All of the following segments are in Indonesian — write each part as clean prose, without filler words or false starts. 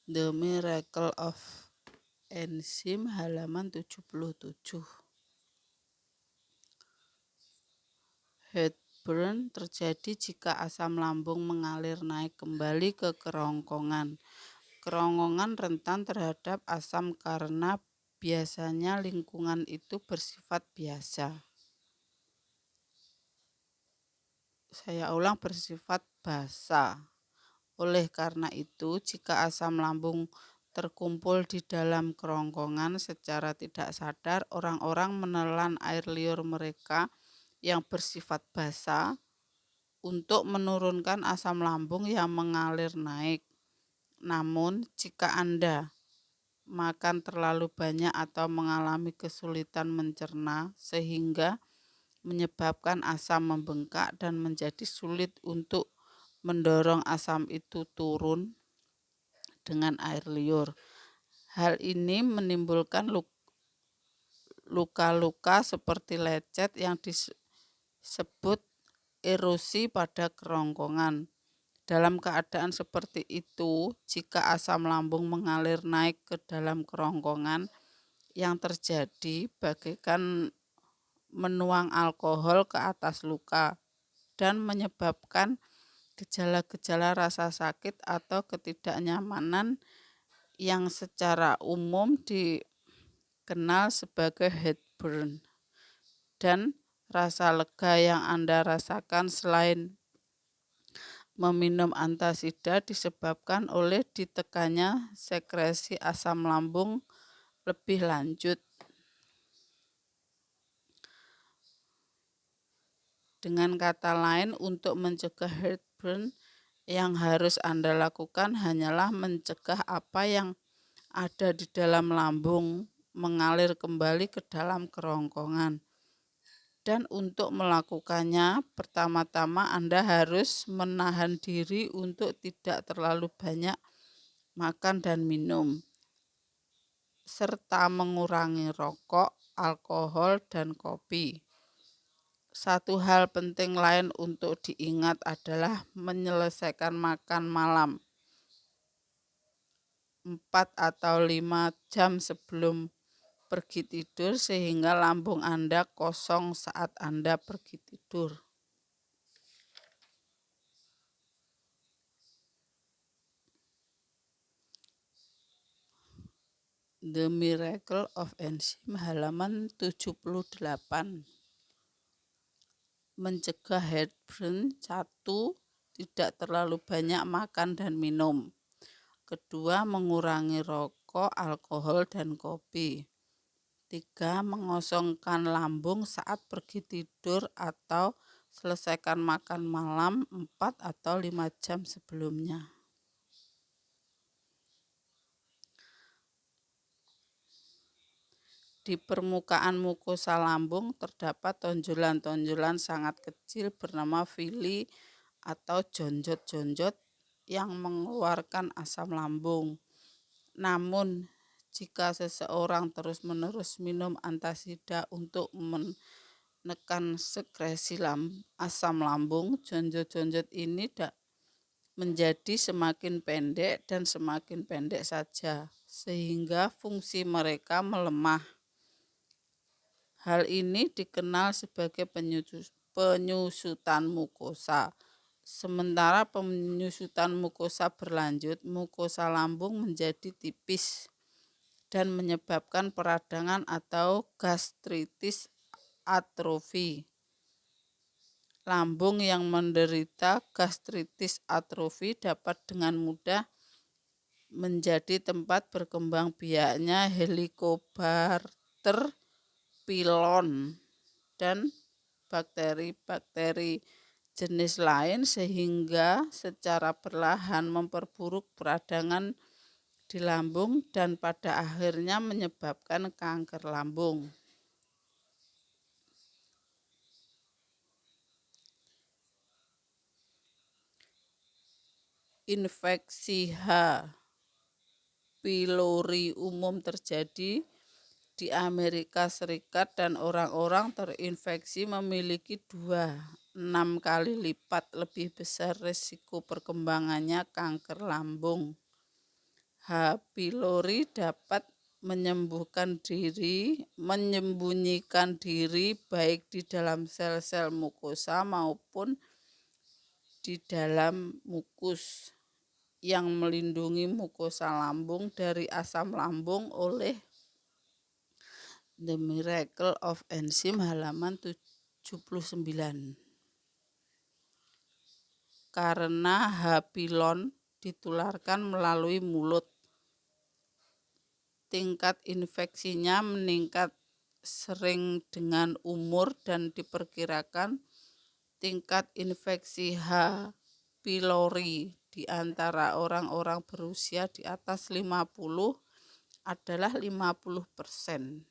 The Miracle of Enzim halaman 77. Heartburn terjadi jika asam lambung mengalir naik kembali ke kerongkongan. Kerongkongan rentan terhadap asam karena biasanya lingkungan itu bersifat biasa. Saya ulang, bersifat basa. Oleh karena itu, jika asam lambung terkumpul di dalam kerongkongan secara tidak sadar, orang-orang menelan air liur mereka yang bersifat basa untuk menurunkan asam lambung yang mengalir naik. Namun, jika Anda makan terlalu banyak atau mengalami kesulitan mencerna sehingga menyebabkan asam membengkak dan menjadi sulit untuk mendorong asam itu turun dengan air liur. Hal ini menimbulkan luka-luka seperti lecet yang disebut erosi pada kerongkongan. Dalam keadaan seperti itu, jika asam lambung mengalir naik ke dalam kerongkongan, yang terjadi bagaikan menuang alkohol ke atas luka dan menyebabkan gejala-gejala rasa sakit atau ketidaknyamanan yang secara umum dikenal sebagai heartburn. Dan rasa lega yang Anda rasakan selain meminum antasida disebabkan oleh ditekannya sekresi asam lambung lebih lanjut. Dengan kata lain, untuk mencegah heartburn, yang harus Anda lakukan hanyalah mencegah apa yang ada di dalam lambung mengalir kembali ke dalam kerongkongan. Dan untuk melakukannya, pertama-tama Anda harus menahan diri untuk tidak terlalu banyak makan dan minum, serta mengurangi rokok, alkohol, dan kopi. Satu hal penting lain untuk diingat adalah menyelesaikan makan malam 4 atau 5 jam sebelum pergi tidur sehingga lambung Anda kosong saat Anda pergi tidur. The Miracle of Enzim halaman 78. Mencegah heartburn: 1. Tidak terlalu banyak makan dan minum. 2. Mengurangi rokok, alkohol, dan kopi. 3. Mengosongkan lambung saat pergi tidur atau selesaikan makan malam 4 atau 5 jam sebelumnya. Di permukaan mukosa lambung terdapat tonjolan-tonjolan sangat kecil bernama villi atau jonjot-jonjot yang mengeluarkan asam lambung. Namun, jika seseorang terus-menerus minum antasida untuk menekan sekresi asam lambung, jonjot-jonjot ini menjadi semakin pendek dan semakin pendek saja, sehingga fungsi mereka melemah. Hal ini dikenal sebagai penyusutan mukosa. Sementara penyusutan mukosa berlanjut, mukosa lambung menjadi tipis dan menyebabkan peradangan atau gastritis atrofi. Lambung yang menderita gastritis atrofi dapat dengan mudah menjadi tempat berkembang biaknya Helicobacter pylon dan bakteri-bakteri jenis lain sehingga secara perlahan memperburuk peradangan di lambung dan pada akhirnya menyebabkan kanker lambung. Infeksi H. pylori umum terjadi di Amerika Serikat dan orang-orang terinfeksi memiliki 2-6 kali lipat lebih besar risiko perkembangannya kanker lambung. H. pylori dapat menyembunyikan diri baik di dalam sel-sel mukosa maupun di dalam mukus yang melindungi mukosa lambung dari asam lambung oleh The Miracle of Enzyme halaman 79. Karena H. pylon ditularkan melalui mulut, tingkat infeksinya meningkat sering dengan umur dan diperkirakan tingkat infeksi H. pylori di antara orang-orang berusia di atas 50 adalah 50%.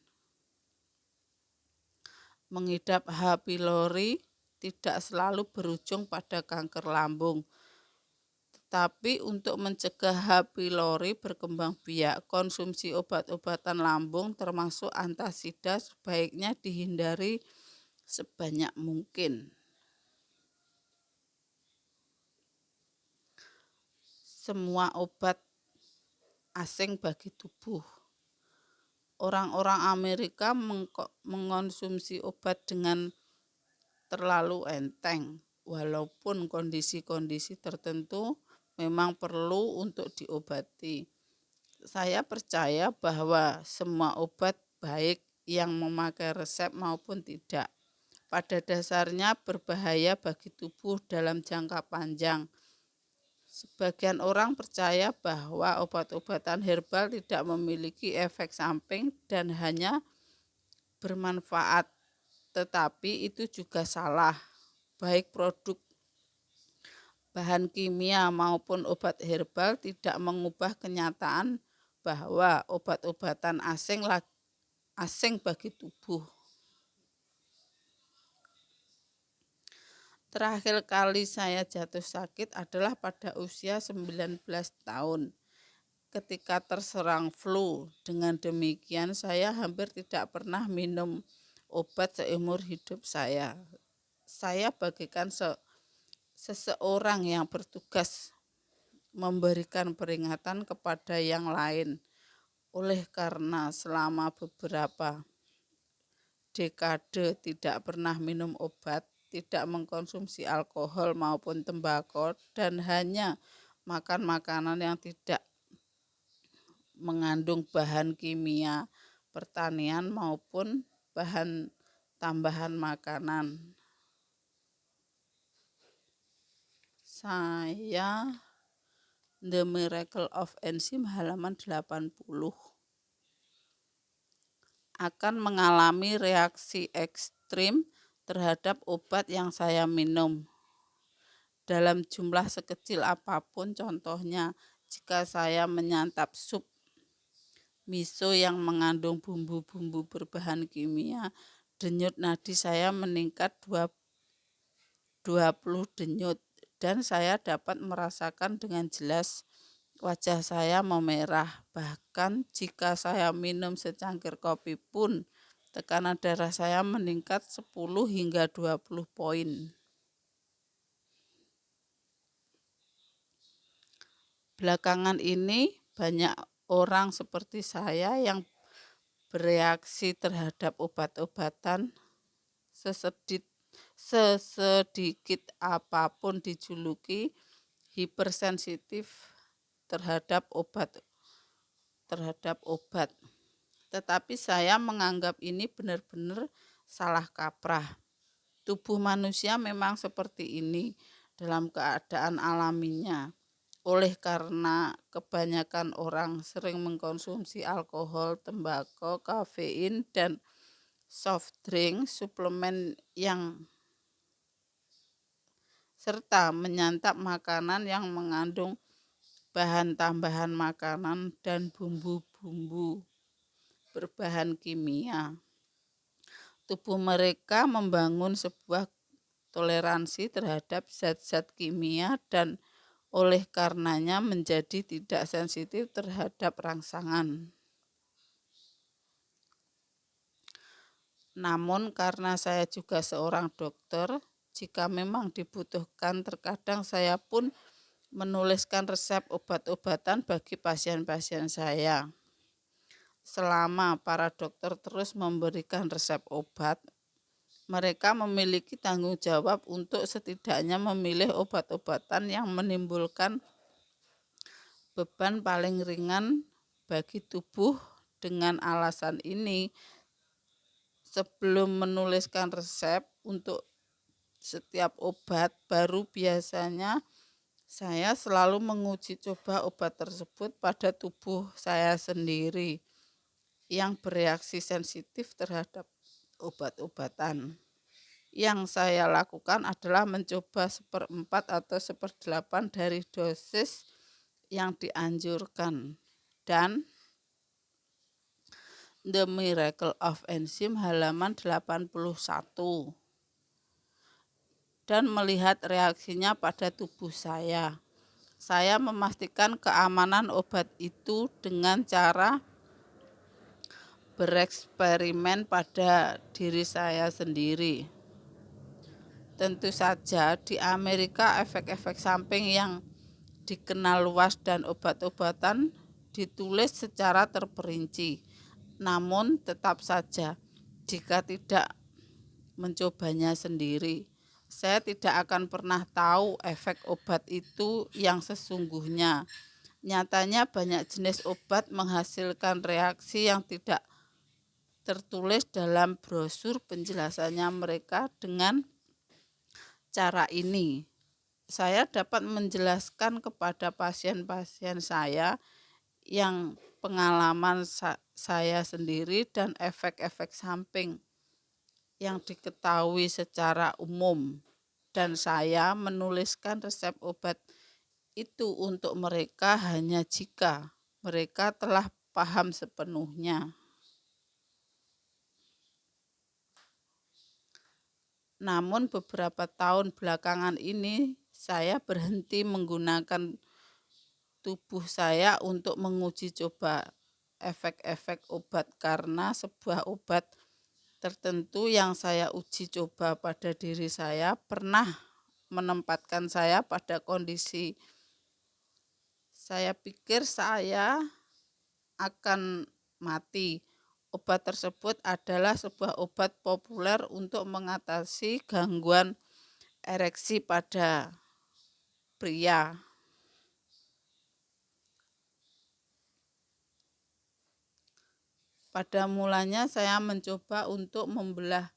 Mengidap H. pylori tidak selalu berujung pada kanker lambung. Tetapi untuk mencegah H. pylori berkembang biak, konsumsi obat-obatan lambung termasuk antasida sebaiknya dihindari sebanyak mungkin. Semua obat asing bagi tubuh. Orang-orang Amerika mengkonsumsi obat dengan terlalu enteng, walaupun kondisi-kondisi tertentu memang perlu untuk diobati. Saya percaya bahwa semua obat baik yang memakai resep maupun tidak, pada dasarnya berbahaya bagi tubuh dalam jangka panjang. Sebagian orang percaya bahwa obat-obatan herbal tidak memiliki efek samping dan hanya bermanfaat, tetapi itu juga salah. Baik produk bahan kimia maupun obat herbal tidak mengubah kenyataan bahwa obat-obatan asing bagi tubuh. Terakhir kali saya jatuh sakit adalah pada usia 19 tahun. Ketika terserang flu, dengan demikian saya hampir tidak pernah minum obat seumur hidup saya. Saya bagikan seseorang yang bertugas memberikan peringatan kepada yang lain. Oleh karena selama beberapa dekade tidak pernah minum obat, tidak mengkonsumsi alkohol maupun tembakau, dan hanya makan makanan yang tidak mengandung bahan kimia pertanian maupun bahan tambahan makanan. Saya The Miracle of Enzyme halaman 80 akan mengalami reaksi ekstrim terhadap obat yang saya minum dalam jumlah sekecil apapun. Contohnya, jika saya menyantap sup miso yang mengandung bumbu-bumbu berbahan kimia, denyut nadi saya meningkat 20 denyut dan saya dapat merasakan dengan jelas wajah saya memerah. Bahkan jika saya minum secangkir kopi pun tekanan darah saya meningkat 10 hingga 20 poin. Belakangan ini banyak orang seperti saya yang bereaksi terhadap obat-obatan sesedikit apapun dijuluki hipersensitif terhadap obat. Tetapi saya menganggap ini benar-benar salah kaprah. Tubuh manusia memang seperti ini dalam keadaan alaminya. Oleh karena kebanyakan orang sering mengkonsumsi alkohol, tembakau, kafein, dan soft drink, suplemen serta menyantap makanan yang mengandung bahan tambahan makanan dan bumbu-bumbu berbahan kimia. Tubuh mereka membangun sebuah toleransi terhadap zat-zat kimia dan oleh karenanya menjadi tidak sensitif terhadap rangsangan. Namun karena saya juga seorang dokter, jika memang dibutuhkan terkadang saya pun menuliskan resep obat-obatan bagi pasien-pasien saya. Selama para dokter terus memberikan resep obat, mereka memiliki tanggung jawab untuk setidaknya memilih obat-obatan yang menimbulkan beban paling ringan bagi tubuh. Dengan alasan ini, sebelum menuliskan resep untuk setiap obat baru, biasanya saya selalu menguji coba obat tersebut pada tubuh saya sendiri yang bereaksi sensitif terhadap obat-obatan. Yang saya lakukan adalah mencoba 1/4 atau 1/8 dari dosis yang dianjurkan. Dan The Miracle of Enzym halaman 81. Dan melihat reaksinya pada tubuh saya. Saya memastikan keamanan obat itu dengan cara bereksperimen pada diri saya sendiri. Tentu saja di Amerika efek-efek samping yang dikenal luas dan obat-obatan ditulis secara terperinci. Namun tetap saja jika tidak mencobanya sendiri, saya tidak akan pernah tahu efek obat itu yang sesungguhnya. Nyatanya banyak jenis obat menghasilkan reaksi yang tidak tertulis dalam brosur penjelasannya mereka. Dengan cara ini, saya dapat menjelaskan kepada pasien-pasien saya yang pengalaman saya sendiri dan efek-efek samping yang diketahui secara umum, dan saya menuliskan resep obat itu untuk mereka hanya jika mereka telah paham sepenuhnya. Namun beberapa tahun belakangan ini saya berhenti menggunakan tubuh saya untuk menguji coba efek-efek obat karena sebuah obat tertentu yang saya uji coba pada diri saya pernah menempatkan saya pada kondisi saya pikir saya akan mati. Obat tersebut adalah sebuah obat populer untuk mengatasi gangguan ereksi pada pria. Pada mulanya saya mencoba untuk membelah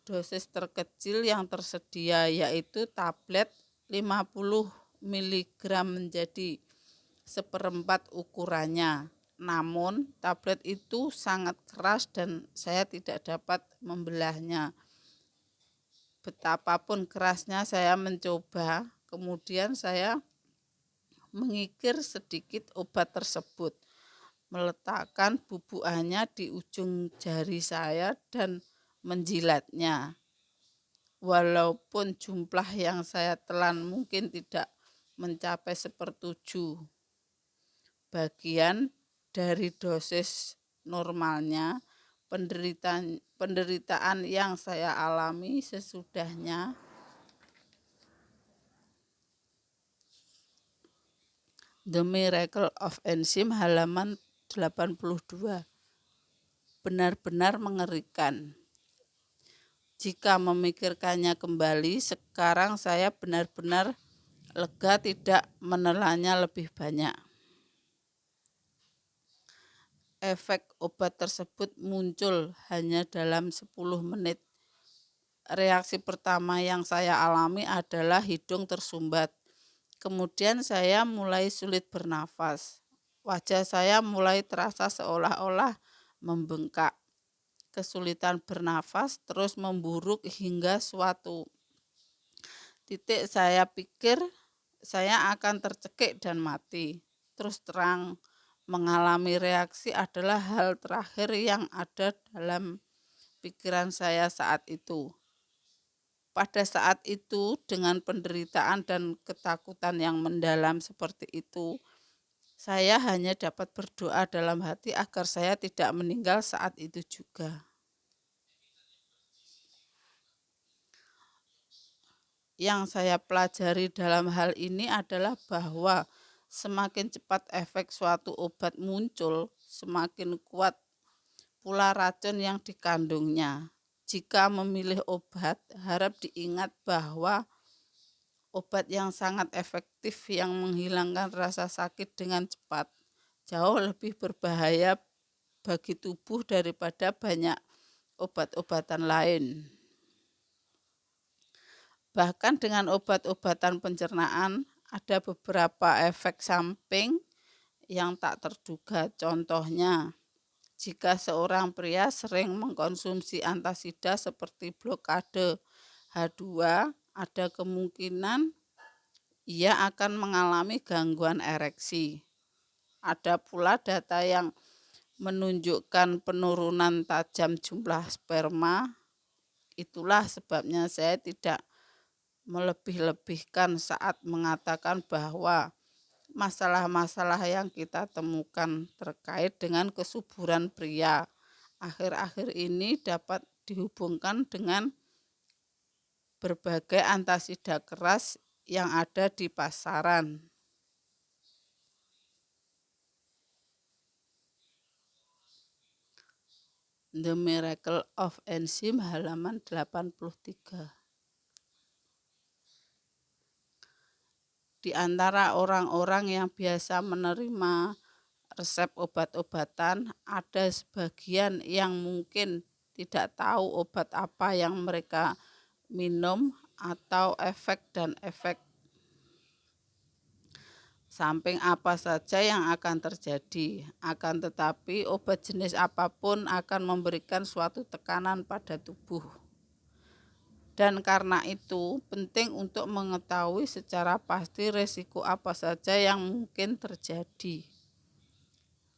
dosis terkecil yang tersedia, yaitu tablet 50 mg menjadi 1/4 ukurannya. Namun tablet itu sangat keras dan saya tidak dapat membelahnya. Betapapun kerasnya saya mencoba, kemudian saya mengikir sedikit obat tersebut, meletakkan bubukannya di ujung jari saya dan menjilatnya. Walaupun jumlah yang saya telan mungkin tidak mencapai 1/7 bagian dari dosis normalnya, penderitaan yang saya alami sesudahnya The Miracle of Enzym halaman 82 benar-benar mengerikan. Jika memikirkannya kembali, sekarang saya benar-benar lega tidak menelannya lebih banyak. Efek obat tersebut muncul hanya dalam 10 menit. Reaksi pertama yang saya alami adalah hidung tersumbat. Kemudian saya mulai sulit bernafas. Wajah saya mulai terasa seolah-olah membengkak. Kesulitan bernafas terus memburuk hingga suatu titik saya pikir saya akan tercekik dan mati. Terus terang, mengalami reaksi adalah hal terakhir yang ada dalam pikiran saya saat itu. Pada saat itu, dengan penderitaan dan ketakutan yang mendalam seperti itu, saya hanya dapat berdoa dalam hati agar saya tidak meninggal saat itu juga. Yang saya pelajari dalam hal ini adalah bahwa semakin cepat efek suatu obat muncul, semakin kuat pula racun yang dikandungnya. Jika memilih obat, harap diingat bahwa obat yang sangat efektif yang menghilangkan rasa sakit dengan cepat jauh lebih berbahaya bagi tubuh daripada banyak obat-obatan lain. Bahkan dengan obat-obatan pencernaan, ada beberapa efek samping yang tak terduga. Contohnya, jika seorang pria sering mengkonsumsi antasida seperti blokade H2, ada kemungkinan ia akan mengalami gangguan ereksi. Ada pula data yang menunjukkan penurunan tajam jumlah sperma. Itulah sebabnya saya tidak melebih-lebihkan saat mengatakan bahwa masalah-masalah yang kita temukan terkait dengan kesuburan pria akhir-akhir ini dapat dihubungkan dengan berbagai antasida keras yang ada di pasaran. The Miracle of Enzyme halaman 83. Di antara orang-orang yang biasa menerima resep obat-obatan, ada sebagian yang mungkin tidak tahu obat apa yang mereka minum atau efek dan efek samping apa saja yang akan terjadi. Akan tetapi obat jenis apapun akan memberikan suatu tekanan pada tubuh. Dan karena itu penting untuk mengetahui secara pasti resiko apa saja yang mungkin terjadi.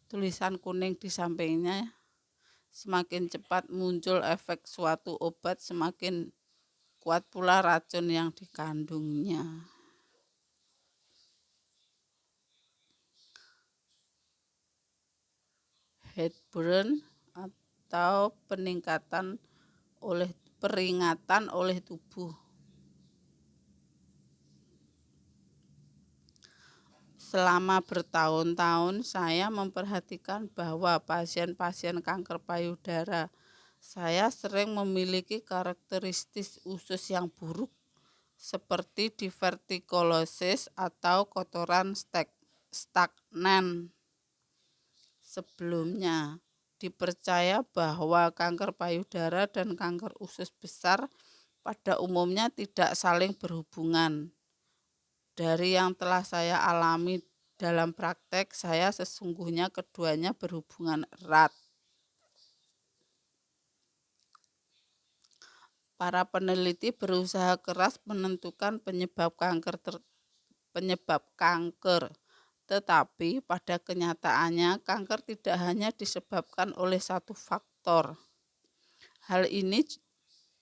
Tulisan kuning di sampingnya, semakin cepat muncul efek suatu obat, semakin kuat pula racun yang dikandungnya. Heartburn atau peringatan oleh tubuh. Selama bertahun-tahun saya memperhatikan bahwa pasien-pasien kanker payudara saya sering memiliki karakteristik usus yang buruk seperti divertikulosis atau kotoran stagnan. Sebelumnya dipercaya bahwa kanker payudara dan kanker usus besar pada umumnya tidak saling berhubungan. Dari yang telah saya alami dalam praktek, saya sesungguhnya keduanya berhubungan erat. Para peneliti berusaha keras menentukan penyebab kanker, tetapi pada kenyataannya kanker tidak hanya disebabkan oleh satu faktor. Hal ini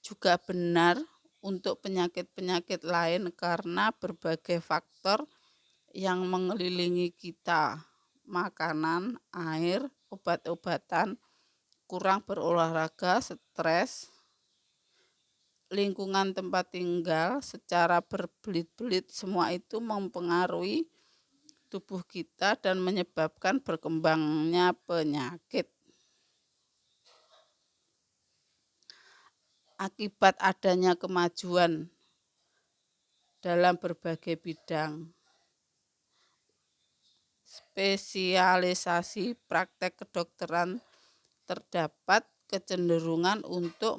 juga benar untuk penyakit-penyakit lain karena berbagai faktor yang mengelilingi kita, makanan, air, obat-obatan, kurang berolahraga, stres, lingkungan tempat tinggal secara berbelit-belit, semua itu mempengaruhi tubuh kita dan menyebabkan berkembangnya penyakit. Akibat adanya kemajuan dalam berbagai bidang, spesialisasi praktek kedokteran, terdapat kecenderungan untuk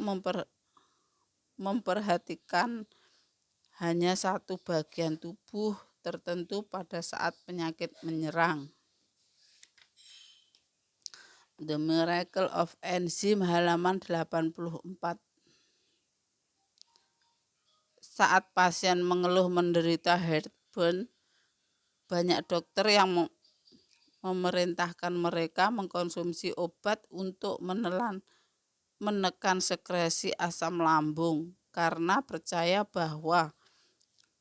memperhatikan hanya satu bagian tubuh tertentu pada saat penyakit menyerang. The Miracle of Enzyme halaman 84. Saat pasien mengeluh menderita heartburn, banyak dokter yang memerintahkan mereka mengkonsumsi obat untuk menekan sekresi asam lambung karena percaya bahwa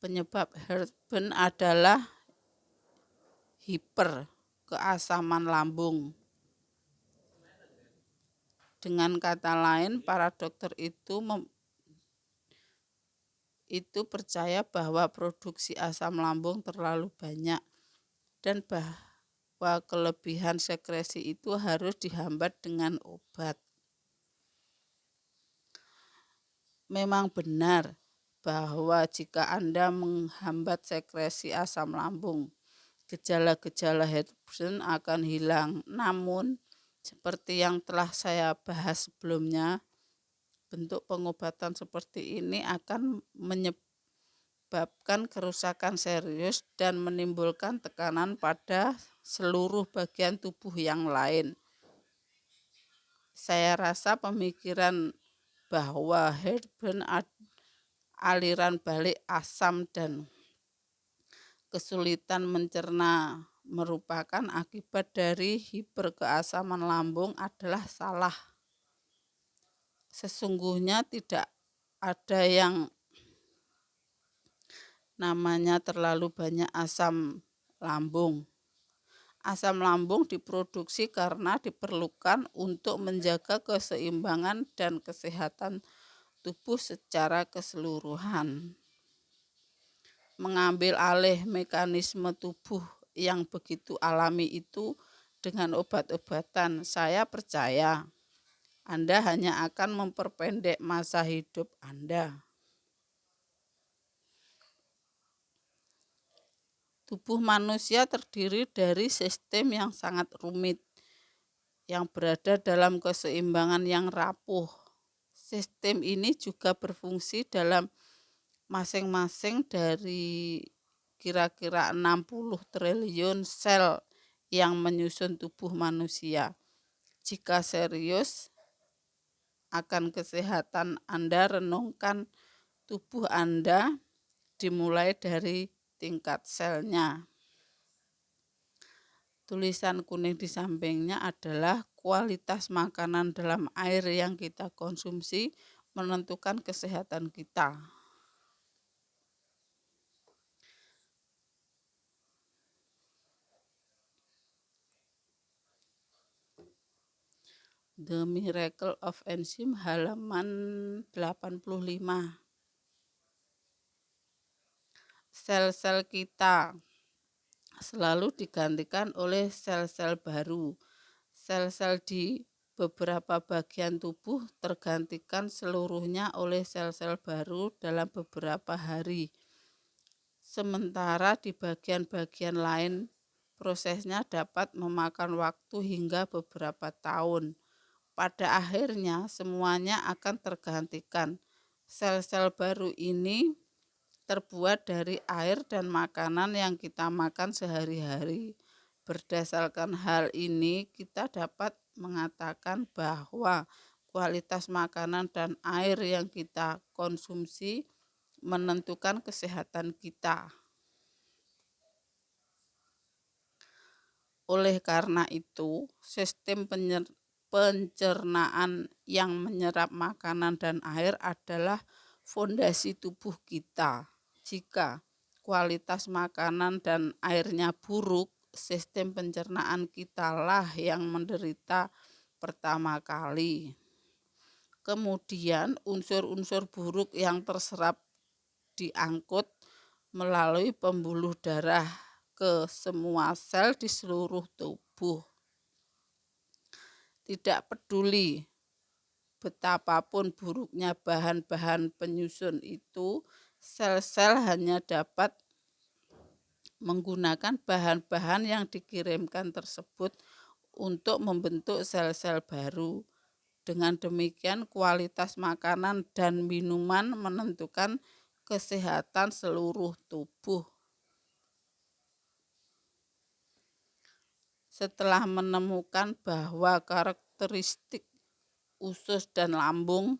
penyebab heartburn adalah hiperkeasaman lambung. Dengan kata lain, para dokter itu itu percaya bahwa produksi asam lambung terlalu banyak dan bahwa kelebihan sekresi itu harus dihambat dengan obat. Memang benar bahwa jika Anda menghambat sekresi asam lambung, gejala-gejala heartburn akan hilang. Namun, seperti yang telah saya bahas sebelumnya, bentuk pengobatan seperti ini akan menyebabkan kerusakan serius dan menimbulkan tekanan pada seluruh bagian tubuh yang lain. Saya rasa pemikiran bahwa heartburn aliran balik asam dan kesulitan mencerna merupakan akibat dari hiperkeasaman lambung adalah salah. Sesungguhnya tidak ada yang namanya terlalu banyak asam lambung. Asam lambung diproduksi karena diperlukan untuk menjaga keseimbangan dan kesehatan tubuh secara keseluruhan. Mengambil alih mekanisme tubuh yang begitu alami itu dengan obat-obatan, saya percaya Anda hanya akan memperpendek masa hidup Anda. Tubuh manusia terdiri dari sistem yang sangat rumit, yang berada dalam keseimbangan yang rapuh. Sistem ini juga berfungsi dalam masing-masing dari kira-kira 60 triliun sel yang menyusun tubuh manusia. Jika serius akan kesehatan Anda, renungkan tubuh Anda dimulai dari tingkat selnya. Tulisan kuning di sampingnya adalah kualitas makanan dalam air yang kita konsumsi menentukan kesehatan kita. The Miracle of Enzyme halaman 85. Sel-sel kita selalu digantikan oleh sel-sel baru. Sel-sel di beberapa bagian tubuh tergantikan seluruhnya oleh sel-sel baru dalam beberapa hari. Sementara di bagian-bagian lain, prosesnya dapat memakan waktu hingga beberapa tahun. Pada akhirnya, semuanya akan tergantikan. Sel-sel baru ini terbuat dari air dan makanan yang kita makan sehari-hari. Berdasarkan hal ini, kita dapat mengatakan bahwa kualitas makanan dan air yang kita konsumsi menentukan kesehatan kita. Oleh karena itu, sistem pencernaan yang menyerap makanan dan air adalah fondasi tubuh kita. Jika kualitas makanan dan airnya buruk, sistem pencernaan kita lah yang menderita pertama kali. Kemudian unsur-unsur buruk yang terserap diangkut melalui pembuluh darah ke semua sel di seluruh tubuh. Tidak peduli betapapun buruknya bahan-bahan penyusun itu, sel-sel hanya dapat menggunakan bahan-bahan yang dikirimkan tersebut untuk membentuk sel-sel baru. Dengan demikian, kualitas makanan dan minuman menentukan kesehatan seluruh tubuh. Setelah menemukan bahwa karakteristik usus dan lambung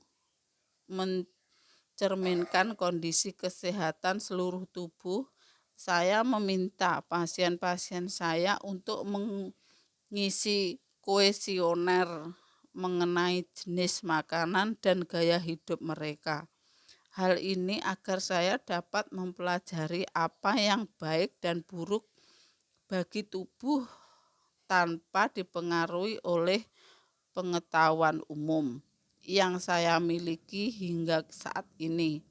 mencerminkan kondisi kesehatan seluruh tubuh, saya meminta pasien-pasien saya untuk mengisi kuesioner mengenai jenis makanan dan gaya hidup mereka. Hal ini agar saya dapat mempelajari apa yang baik dan buruk bagi tubuh tanpa dipengaruhi oleh pengetahuan umum yang saya miliki hingga saat ini.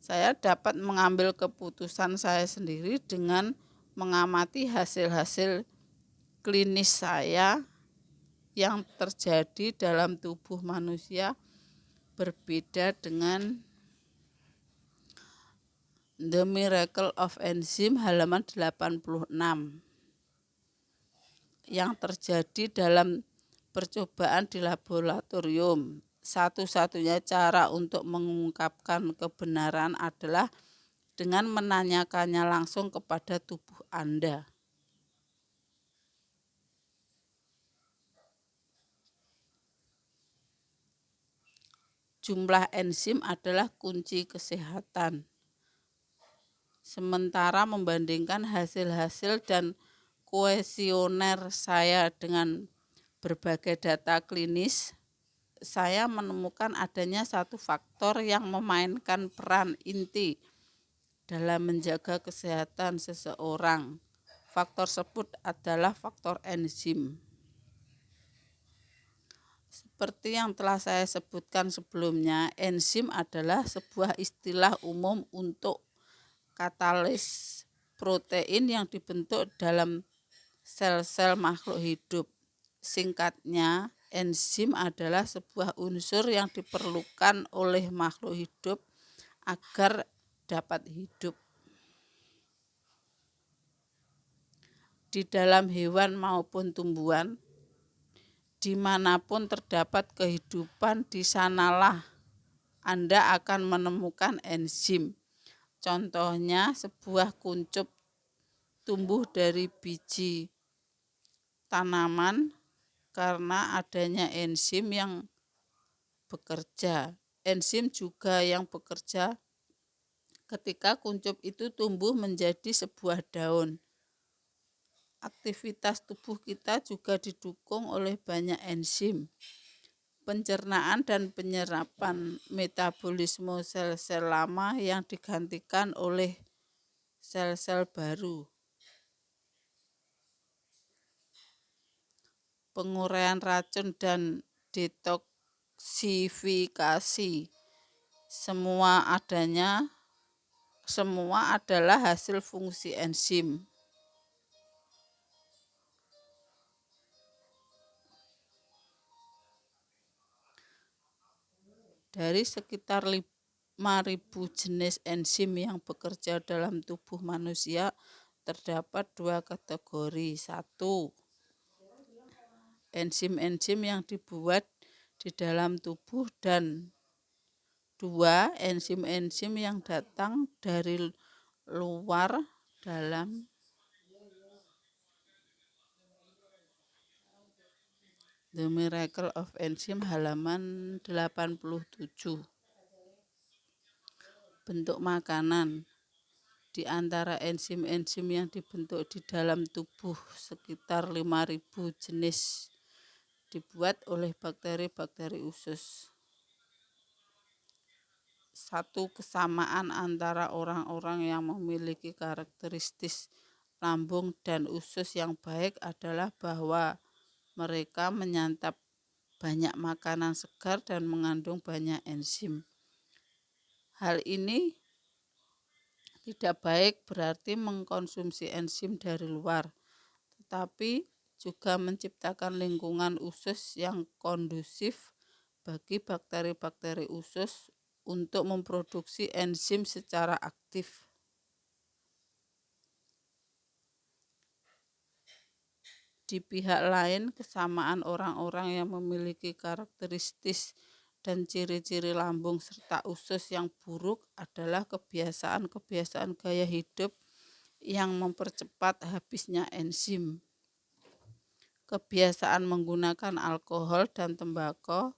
Saya dapat mengambil keputusan saya sendiri dengan mengamati hasil-hasil klinis saya yang terjadi dalam tubuh manusia berbeda dengan The Miracle of Enzyme halaman 86 yang terjadi dalam percobaan di laboratorium. Satu-satunya cara untuk mengungkapkan kebenaran adalah dengan menanyakannya langsung kepada tubuh Anda. Jumlah enzim adalah kunci kesehatan. Sementara membandingkan hasil-hasil dan kuesioner saya dengan berbagai data klinis, saya menemukan adanya satu faktor yang memainkan peran inti dalam menjaga kesehatan seseorang. Faktor tersebut adalah faktor enzim. Seperti yang telah saya sebutkan sebelumnya, enzim adalah sebuah istilah umum untuk katalis protein yang dibentuk dalam sel-sel makhluk hidup. Singkatnya, enzim adalah sebuah unsur yang diperlukan oleh makhluk hidup agar dapat hidup. Di dalam hewan maupun tumbuhan, dimanapun terdapat kehidupan, di sanalah Anda akan menemukan enzim. Contohnya, sebuah kuncup tumbuh dari biji tanaman karena adanya enzim yang bekerja. Enzim juga yang bekerja ketika kuncup itu tumbuh menjadi sebuah daun. Aktivitas tubuh kita juga didukung oleh banyak enzim. Pencernaan dan penyerapan metabolisme sel-sel lama yang digantikan oleh sel-sel baru. Penguraian racun dan detoksifikasi. Semua adalah hasil fungsi enzim. Dari sekitar 5.000 jenis enzim yang bekerja dalam tubuh manusia, terdapat dua kategori. 1. Enzim-enzim yang dibuat di dalam tubuh, dan 2. Enzim-enzim yang datang dari luar dalam The Miracle of Enzyme halaman 87. Bentuk makanan. Di antara enzim-enzim yang dibentuk di dalam tubuh, sekitar 5.000 jenis dibuat oleh bakteri-bakteri usus. Satu kesamaan antara orang-orang yang memiliki karakteristik lambung dan usus yang baik adalah bahwa mereka menyantap banyak makanan segar dan mengandung banyak enzim. Hal ini tidak baik berarti mengkonsumsi enzim dari luar, tetapi juga menciptakan lingkungan usus yang kondusif bagi bakteri-bakteri usus untuk memproduksi enzim secara aktif. Di pihak lain, kesamaan orang-orang yang memiliki karakteristik dan ciri-ciri lambung serta usus yang buruk adalah kebiasaan-kebiasaan gaya hidup yang mempercepat habisnya enzim. Kebiasaan menggunakan alkohol dan tembakau,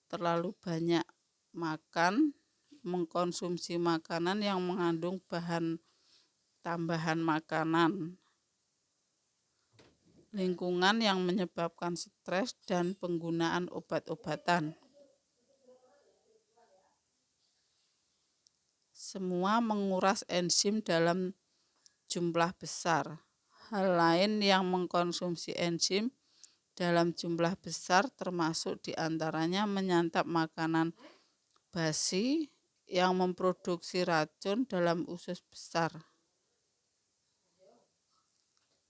terlalu banyak makan, mengkonsumsi makanan yang mengandung bahan tambahan makanan, lingkungan yang menyebabkan stres, dan penggunaan obat-obatan. Semua menguras enzim dalam jumlah besar. Hal lain yang mengkonsumsi enzim dalam jumlah besar termasuk diantaranya menyantap makanan basi yang memproduksi racun dalam usus besar.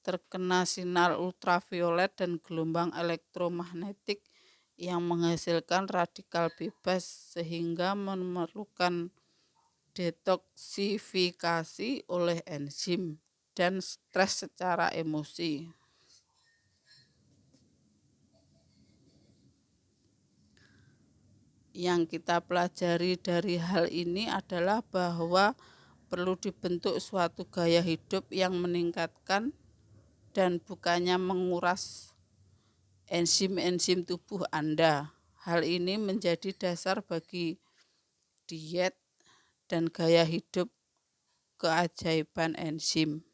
Terkena sinar ultraviolet dan gelombang elektromagnetik yang menghasilkan radikal bebas sehingga memerlukan detoksifikasi oleh enzim dan stres secara emosi. Yang kita pelajari dari hal ini adalah bahwa perlu dibentuk suatu gaya hidup yang meningkatkan dan bukannya menguras enzim-enzim tubuh Anda. Hal ini menjadi dasar bagi diet dan gaya hidup keajaiban enzim.